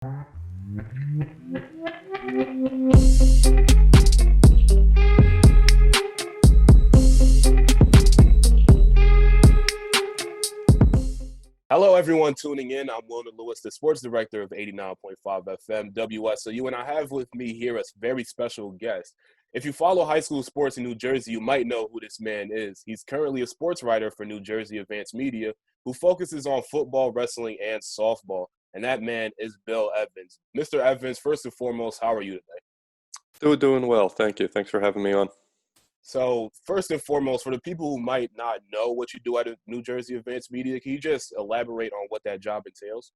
Hello, everyone tuning in. I'm Wilnir, the sports director of 89.5 FM WSOU, and I have with me here a very special guest. If you follow high school sports in New Jersey, you might know who this man is. He's currently a sports writer for New Jersey Advanced Media who focuses on football, wrestling, and softball, and that man is Bill Evans. Mr. Evans, first and foremost, how are you today? Doing well. Thank you. Thanks for having me on. So first and foremost, for the people who might not know what you do at New Jersey Advanced Media, can you just elaborate on what that job entails?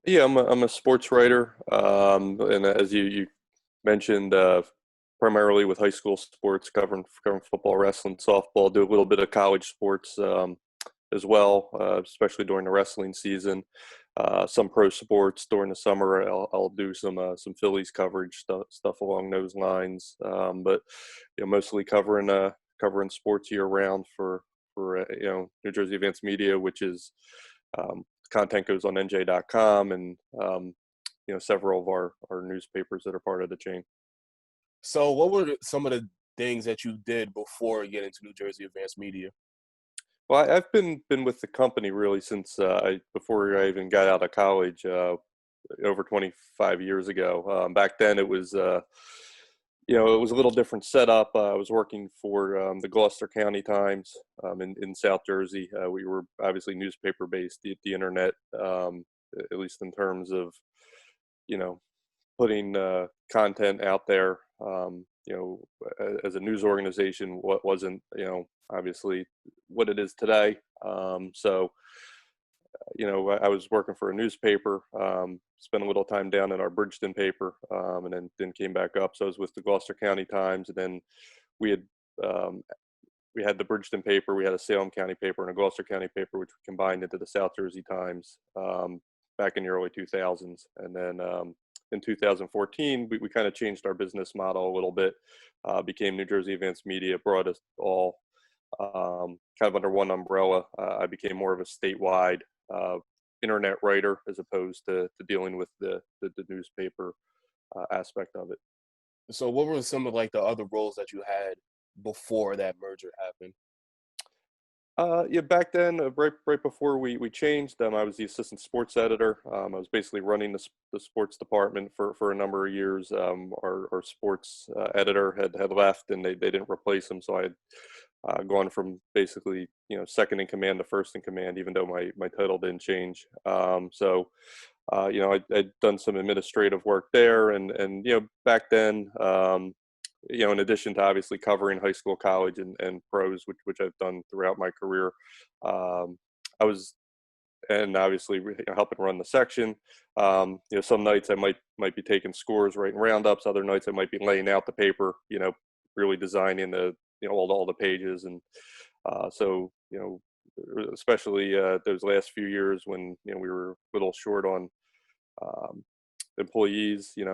Yeah, I'm a sports writer, and as you mentioned, primarily with high school sports, covering football, wrestling, softball. Do a little bit of college sports as well, especially during the wrestling season. Some pro sports during the summer. I'll do some Phillies coverage stuff along those lines. But mostly covering sports year round for New Jersey Advanced Media, which is content goes on NJ.com and several of our newspapers that are part of the chain. So what were some of the things that you did before getting to New Jersey Advanced Media? Well, I've been with the company really since before I even got out of college, over 25 years ago. Back then, it was it was a little different setup. I was working for the Gloucester County Times in South Jersey. We were obviously newspaper based. The internet, at least in terms of putting content out there. As a news organization, what wasn't obviously what it is today. I was working for a newspaper, spent a little time down in our Bridgeton paper, and then came back up. So I was with the Gloucester County Times, and then we had the Bridgeton paper, we had a Salem County paper and a Gloucester County paper, which we combined into the South Jersey Times back in the early 2000s. And then in 2014, we kind of changed our business model a little bit, became New Jersey Advanced Media, brought us all kind of under one umbrella. I became more of a statewide internet writer as opposed to dealing with the newspaper aspect of it. So what were some of the other roles that you had before that merger happened? Back then, right before we changed them, I was the assistant sports editor. I was basically running the sports department for a number of years. Our sports editor had left, and they didn't replace him, so I had gone from basically second in command to first in command, even though my title didn't change. I'd done some administrative work there, and back then. In addition to obviously covering high school, college, and pros, which I've done throughout my career, I was, and obviously helping run the section. Some nights I might be taking scores, writing roundups. Other nights I might be laying out the paper, really designing the all the pages, and especially those last few years when we were a little short on employees, it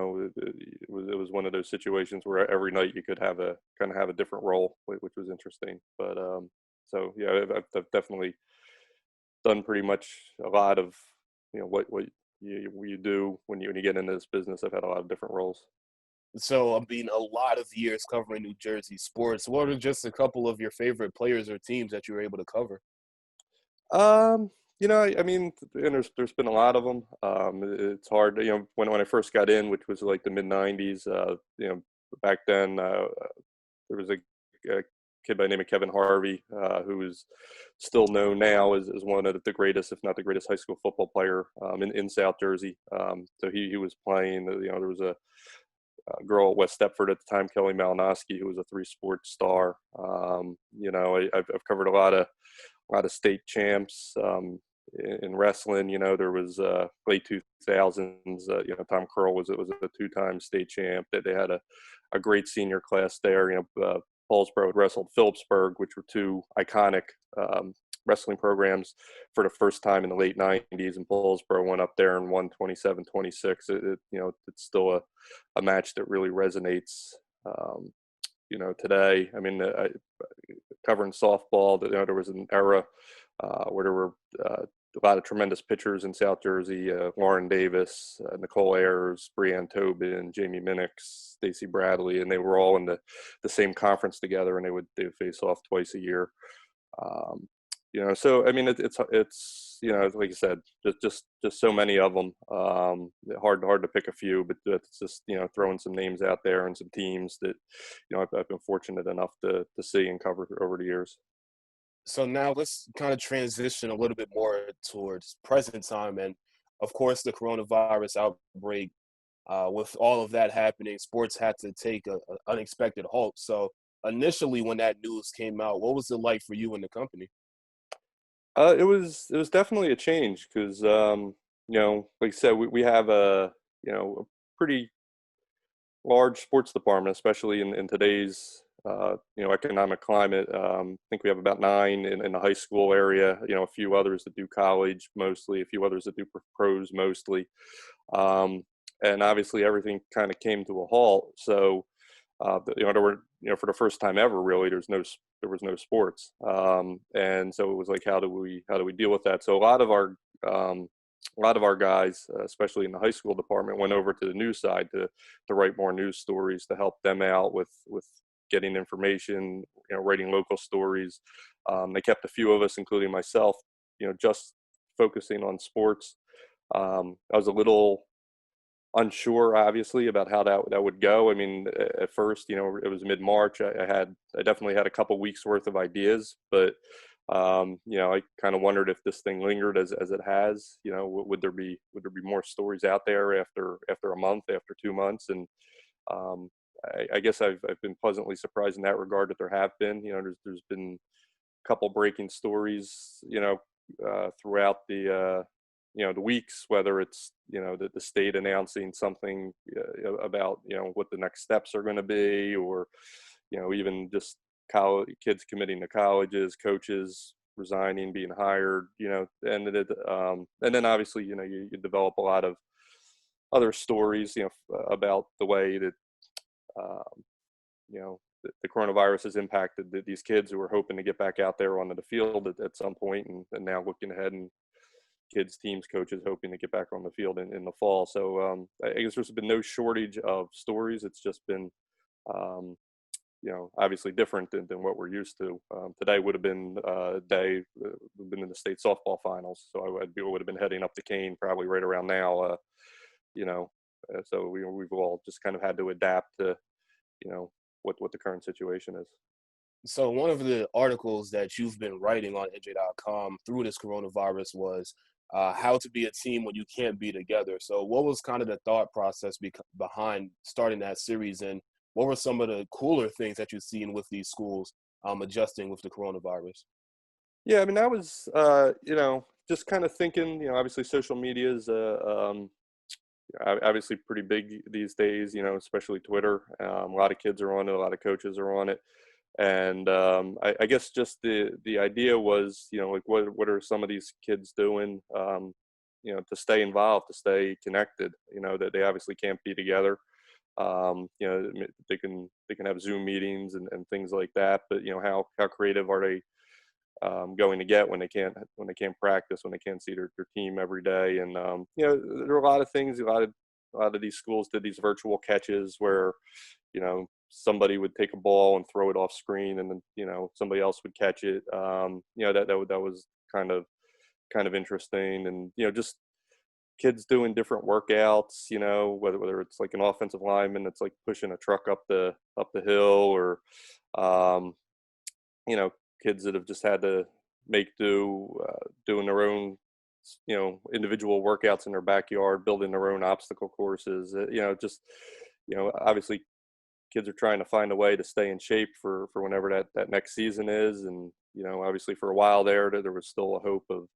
was one of those situations where every night you could have a different role, which was interesting. But I've definitely done pretty much a lot of what you do when you get into this business. I've had a lot of different roles. So a lot of years covering New Jersey sports. What are just a couple of your favorite players or teams that you were able to cover? I mean, and there's been a lot of them. It's hard, when I first got in, which was like the mid '90s. Back then there was a kid by the name of Kevin Harvey, who is still known now as one of the greatest, if not the greatest, high school football player in South Jersey. So he was playing. There was a girl at West Stepford at the time, Kelly Malinowski, who was a three-sport star. I've covered a lot of state champs in wrestling. There was late 2000s. Tom Curl was a two-time state champ. They had a great senior class there. Paulsboro had wrestled Phillipsburg, which were two iconic wrestling programs for the first time in the late 90s, and Paulsboro went up there and won 27-26. It's still a match that really resonates today. I mean, covering softball, there was an era where there were a lot of tremendous pitchers in South Jersey, Lauren Davis, Nicole Ayers, Breanne Tobin, Jamie Minix, Stacey Bradley, and they were all in the same conference together, and they would face off twice a year. Um, so I mean, it's like you said, just so many of them. Hard to pick a few, but it's just throwing some names out there and some teams that I've been fortunate enough to see and cover over the years. So now let's kind of transition a little bit more towards present time. And of course, the coronavirus outbreak, with all of that happening, sports had to take a unexpected halt. So initially, when that news came out, what was it like for you and the company? It was definitely a change because like I said, we have a pretty large sports department, especially in today's economic climate. I think we have about 9 in the high school area. A few others that do college mostly, a few others that do pros mostly, um, and obviously everything kind of came to a halt. So there were for the first time ever, really, there was no sports, and so it was like how do we deal with that? So um, a lot of our guys, especially in the high school department, went over to the news side to write more news stories to help them out with getting information, writing local stories. They kept a few of us, including myself, just focusing on sports. I was a little unsure, obviously, about how that would go. I mean, at first, it was mid-March. I definitely had a couple weeks worth of ideas, but I kind of wondered if this thing lingered as it has. Would there be more stories out there after a month, after 2 months? And um, I guess I've been pleasantly surprised in that regard that there have been. There's been a couple breaking stories, throughout the weeks, whether it's the state announcing something about what the next steps are going to be, or even just college kids committing to colleges, coaches resigning, being hired, and then obviously you develop a lot of other stories about the way that um, the coronavirus has impacted these kids who are hoping to get back out there onto the field at some point, and now looking ahead, and kids, teams, coaches hoping to get back on the field in the fall. So I guess there's been no shortage of stories. It's just been, obviously different than what we're used to. Today would have been a day, we've been in the state softball finals. So I would have been heading up to Kane probably right around now, so we've all just kind of had to adapt to, what the current situation is. So one of the articles that you've been writing on NJ.com through this coronavirus was how to be a team when you can't be together. So what was kind of the thought process behind starting that series, and what were some of the cooler things that you've seen with these schools adjusting with the coronavirus? Yeah, I mean, that was, just kind of thinking, obviously social media is obviously pretty big these days, especially Twitter. A lot of kids are on it, a lot of coaches are on it. And I guess just the idea was, like what are some of these kids doing, to stay involved, to stay connected, that they obviously can't be together. They can have Zoom meetings and things like that, but how creative are they going to get when they can't practice, when they can't see their team every day? And there are a lot of things. A lot of these schools did these virtual catches where somebody would take a ball and throw it off screen, and then somebody else would catch it. That was kind of interesting, and just kids doing different workouts. Whether it's like an offensive lineman that's like pushing a truck up the hill, or um, kids that have just had to make do, doing their own, individual workouts in their backyard, building their own obstacle courses. Just obviously kids are trying to find a way to stay in shape for whenever that next season is. And obviously for a while there was still a hope of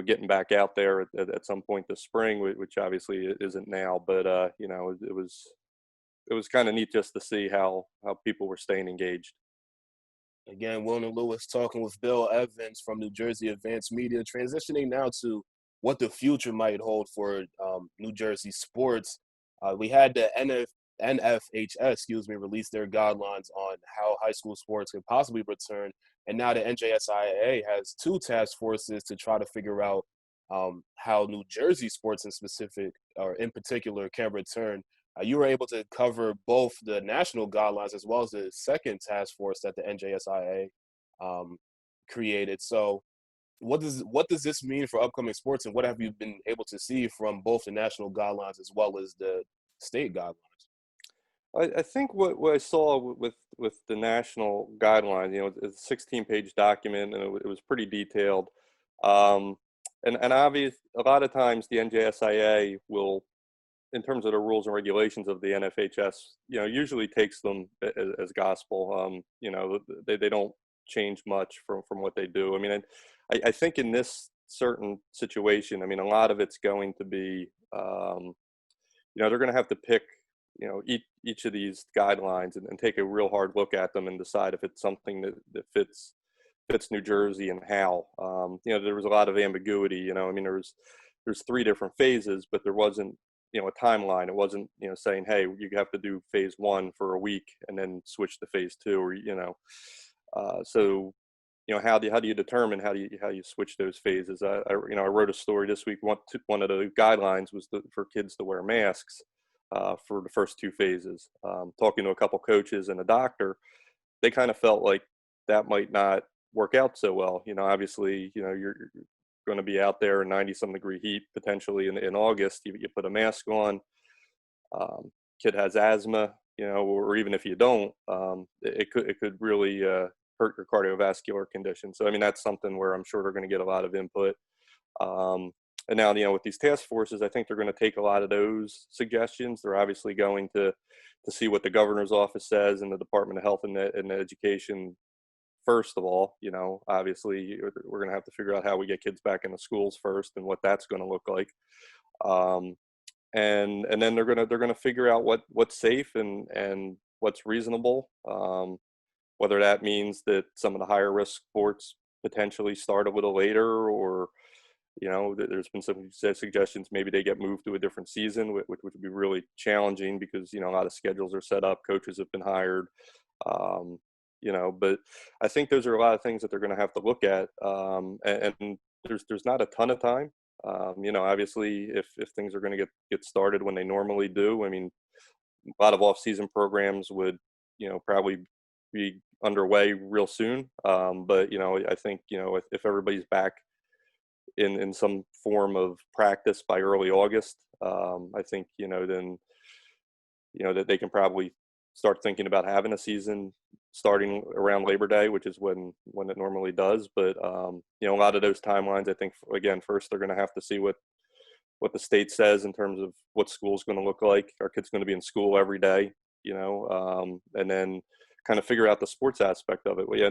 getting back out there at some point this spring, which obviously it isn't now. But it was kind of neat just to see how people were staying engaged. Again, Wilnir Lewis talking with Bill Evans from New Jersey Advanced Media, transitioning now to what the future might hold for New Jersey sports. We had the NFHS, release their guidelines on how high school sports could possibly return. And now the NJSIA has two task forces to try to figure out how New Jersey sports in specific, or in particular, can return. You were able to cover both the national guidelines as well as the second task force that the NJSIA created. So, what does this mean for upcoming sports, and what have you been able to see from both the national guidelines as well as the state guidelines? I think what I saw with the national guidelines, it's a 16-page document, and it was pretty detailed. Um, and obvious, a lot of times the NJSIA will, in terms of the rules and regulations of the NFHS, usually takes them as gospel. They don't change much from what they do. I mean, I think in this certain situation, I mean, a lot of it's going to be, they're going to have to pick, each of these guidelines and take a real hard look at them and decide if it's something that fits New Jersey and how. There was a lot of ambiguity. I mean, there's three different phases, but there wasn't a timeline. It wasn't saying, hey, you have to do phase one for a week and then switch to phase two, or so how do you determine how you switch those phases? I wrote a story this week. One of the guidelines was for kids to wear masks for the first two phases. Talking to a couple coaches and a doctor, they kind of felt like that might not work out so well. Obviously, you're going to be out there in 90-some degree heat potentially in August. You put a mask on. Kid has asthma, or even if you don't, it could really hurt your cardiovascular condition. So I mean, that's something where I'm sure they're going to get a lot of input. And now, with these task forces, I think they're going to take a lot of those suggestions. They're obviously going to see what the governor's office says and the Department of Health and Education. First of all, obviously we're going to have to figure out how we get kids back into schools first and what that's going to look like. And then they're going to figure out what's safe and what's reasonable. Whether that means that some of the higher risk sports potentially start a little later, or there's been some suggestions maybe they get moved to a different season, which would be really challenging because a lot of schedules are set up, coaches have been hired. But I think those are a lot of things that they're going to have to look at. And there's not a ton of time. Obviously, if things are going to get started when they normally do, I mean, a lot of off-season programs would, probably be underway real soon. But I think, if everybody's back in some form of practice by early August, I think, then, that they can probably start thinking about having a season starting around Labor Day, which is when it normally does. But, a lot of those timelines, I think, again, first they're going to have to see what the state says in terms of what school's going to look like. Our kids going to be in school every day, and then kind of figure out the sports aspect of it. Well, yeah,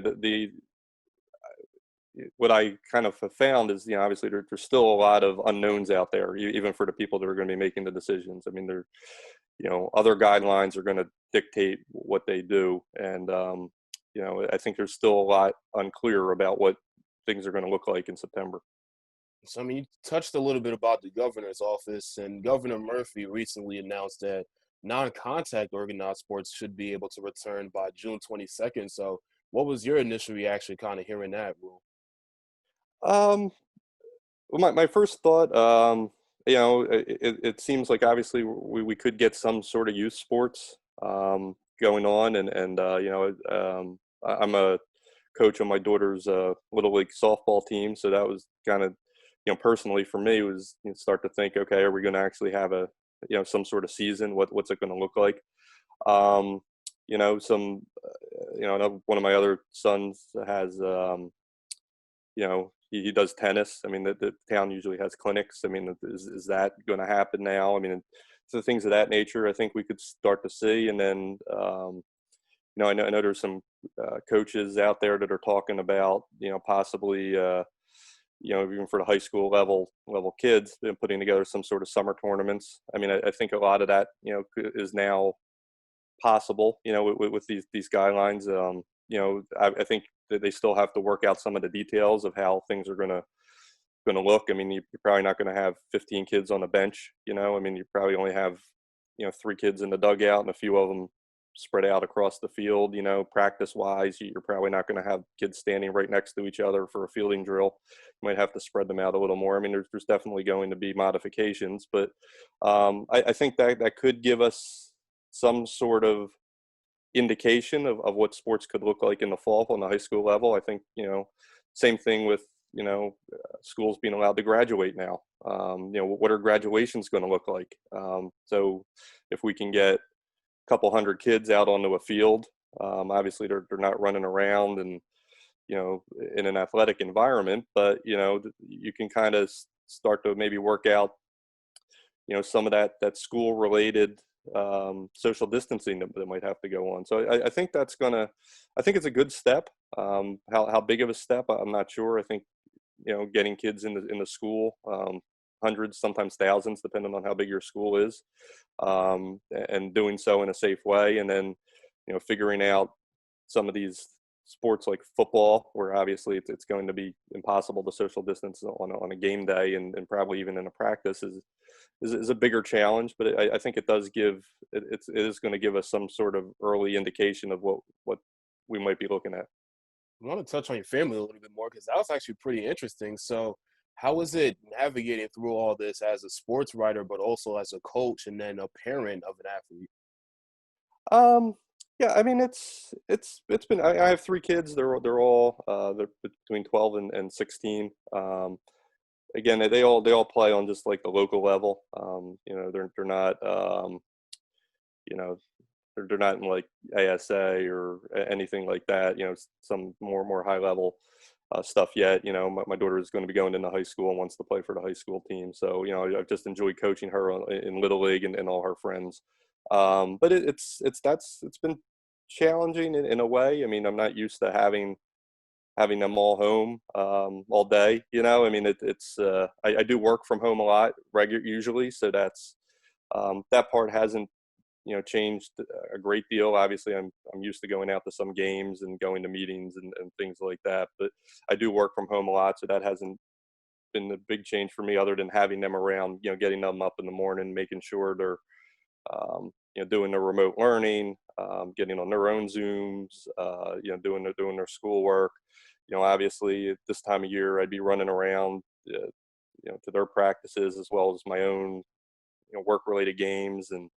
what I kind of have found is, obviously there's still a lot of unknowns out there, even for the people that are going to be making the decisions. I mean, other guidelines are going to dictate what they do. And, I think there's still a lot unclear about what things are going to look like in September. So, I mean, you touched a little bit about the governor's office, and Governor Murphy recently announced that non-contact organized sports should be able to return by June 22nd. So, what was your initial reaction kind of hearing that rule? Well, my first thought, it seems like obviously we could get some sort of youth sports going on, and I'm a coach on my daughter's little league softball team, so that was kind of personally for me was start to think, okay, are we going to actually have a some sort of season? What's it going to look like? Some one of my other sons has he does tennis. I mean, the town usually has clinics. I mean, is that going to happen now? I mean, so things of that nature, I think we could start to see. And then, I know there's some coaches out there that are talking about, possibly, even for the high school level kids, putting together some sort of summer tournaments. I mean, I think a lot of that, is now possible, with these guidelines. I think that they still have to work out some of the details of how things are going to look. I mean, you're probably not going to have 15 kids on the bench. I mean, you probably only have 3 kids in the dugout and a few of them spread out across the field. Practice wise, you're probably not going to have kids standing right next to each other for a fielding drill. You might have to spread them out a little more. I mean, there's definitely going to be modifications, but I think that could give us some sort of indication of what sports could look like in the fall on the high school level. I think, same thing with, schools being allowed to graduate now. What are graduations going to look like? So if we can get a couple hundred kids out onto a field, obviously they're not running around and, in an athletic environment, but, you can kind of start to maybe work out, some of that school related social distancing that might have to go on. So I think I think it's a good step. How big of a step, I'm not sure. I think, getting kids in the school, hundreds, sometimes thousands, depending on how big your school is, and doing so in a safe way. And then, figuring out some of these sports like football, where obviously it's going to be impossible to social distance on a game day and probably even in a practice is a bigger challenge. But I think it does it is going to give us some sort of early indication of what we might be looking at. I want to touch on your family a little bit more because that was actually pretty interesting. So, how was it navigating through all this as a sports writer, but also as a coach and then a parent of an athlete? Um, yeah, I mean it's been. I have three kids. They're all they're between 12 and 16. Again, they all play on just like the local level. They're not you know they're not in like ASA or anything like that. Some more high level stuff yet. My daughter is going to be going into high school and wants to play for the high school team. So I've just enjoyed coaching her in little league and all her friends. But it's been challenging in a way. I mean, I'm not used to having them all home all day. I mean, I do work from home a lot usually, so that part hasn't changed a great deal. Obviously, I'm used to going out to some games and going to meetings and things like that. But I do work from home a lot, so that hasn't been a big change for me, other than having them around. Getting them up in the morning, making sure they're doing their remote learning, getting on their own Zooms, doing their schoolwork. Obviously at this time of year, I'd be running around, to their practices as well as my own, work-related games and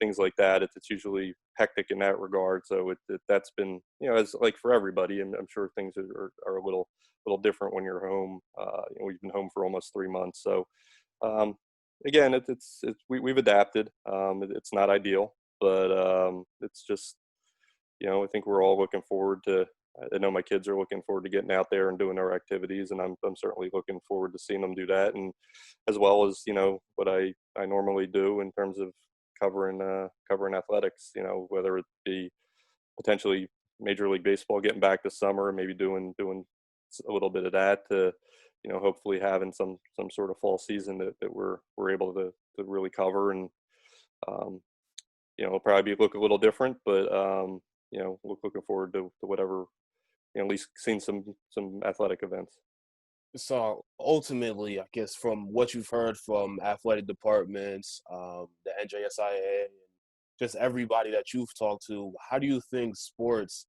things like that. It's usually hectic in that regard. So that's been, as like for everybody, and I'm sure things are a little different when you're home. We've been home for almost 3 months. So um, again, we've adapted. It's not ideal, but it's just, I think we're all looking forward to. I know my kids are looking forward to getting out there and doing their activities, and I'm certainly looking forward to seeing them do that, and as well as what I normally do in terms of covering athletics. Whether it be potentially Major League Baseball getting back this summer, maybe doing a little bit of that to hopefully having some sort of fall season that we're able to really cover. And it'll probably look a little different, but looking forward to whatever, at least seeing some athletic events. So ultimately, I guess from what you've heard from athletic departments, the NJSIA, and just everybody that you've talked to, how do you think sports,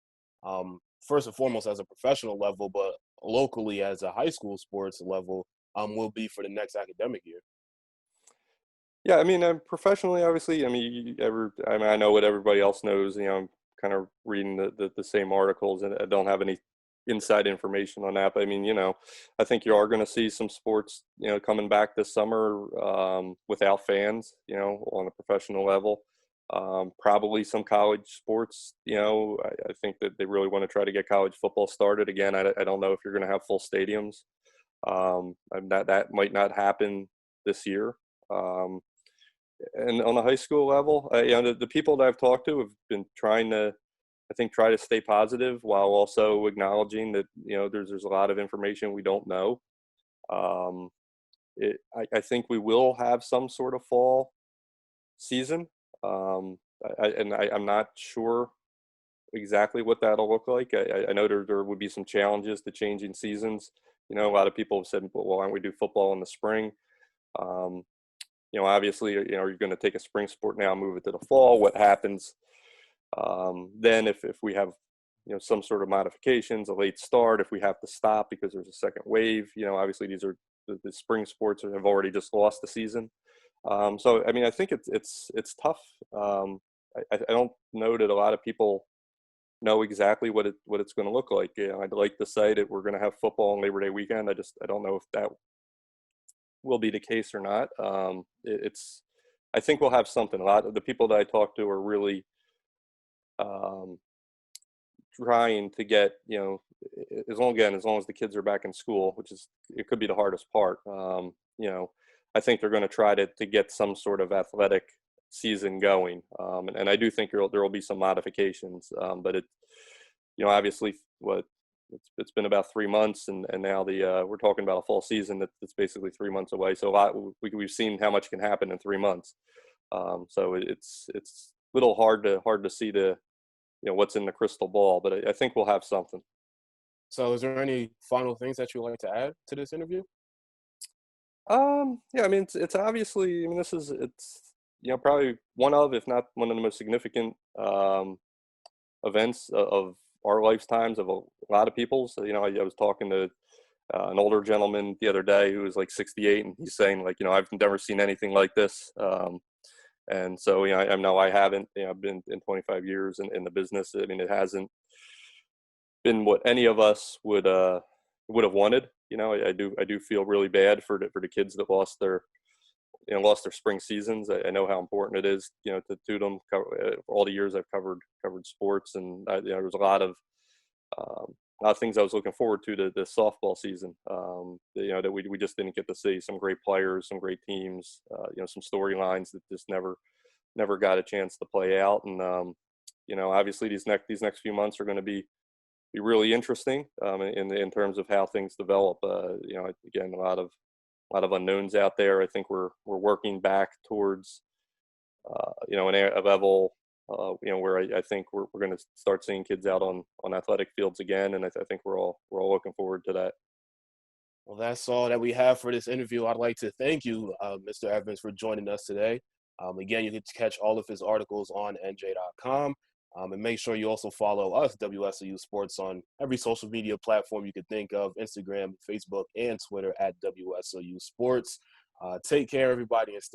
first and foremost as a professional level, but locally as a high school sports level, will be for the next academic year? Yeah, I mean, professionally, obviously, I mean, I mean, I know what everybody else knows. I'm kind of reading the same articles, and I don't have any inside information on that. But I mean, I think you are going to see some sports, coming back this summer without fans, on a professional level. Probably some college sports. I think that they really want to try to get college football started again. I don't know if you're going to have full stadiums. And that might not happen this year. Um, and on the high school level, the people that I've talked to have been trying to, I think, try to stay positive while also acknowledging that there's a lot of information we don't know. Um, I think we will have some sort of fall season, um, I'm not sure exactly what that'll look like. I know there would be some challenges to changing seasons. A lot of people have said, well, why don't we do football in the spring? Um, obviously, you're going to take a spring sport now, move it to the fall. What happens Then if we have, some sort of modifications, a late start, if we have to stop because there's a second wave, obviously these are the spring sports have already just lost the season. So I mean, I think it's tough. I don't know that a lot of people know exactly what it's going to look like. I'd like to say that we're going to have football on Labor Day weekend. I don't know if that will be the case or not. I think we'll have something. A lot of the people that I talk to are really um, trying to get, as long as the kids are back in school, which is, it could be the hardest part. I think they're going to try to get some sort of athletic season going. And I do think there will be some modifications, but obviously it's been about 3 months, and now we're talking about a fall season that's basically 3 months away. So we've seen how much can happen in 3 months. So it's a little hard to see what's in the crystal ball, but I think we'll have something. So is there any final things that you'd like to add to this interview? Yeah, I mean, it's obviously, I mean, it's probably one of, if not one of the most significant events of our lifetimes, of a lot of people's. So, I was talking to an older gentleman the other day who was like 68, and he's saying, like, I've never seen anything like this. And so, I know I haven't. I've been in 25 years in the business. I mean, it hasn't been what any of us would have wanted. I do feel really bad for the kids that lost their spring seasons. I know how important it is, to them. For all the years I've covered sports, and there was a lot of things I was looking forward to this softball season. That we just didn't get to see. Some great players, some great teams. Some storylines that just never got a chance to play out. And obviously these next few months are going to be really interesting, in terms of how things develop. Again, a lot of unknowns out there. I think we're working back towards a level where I think we're going to start seeing kids out on athletic fields again, and I think we're all looking forward to that. Well, that's all that we have for this interview. I'd like to thank you, Mr. Evans, for joining us today. Again, you can catch all of his articles on NJ.com. And make sure you also follow us, WSOU Sports, on every social media platform you could think of: Instagram, Facebook, and Twitter at WSOU Sports. Take care, everybody, and stay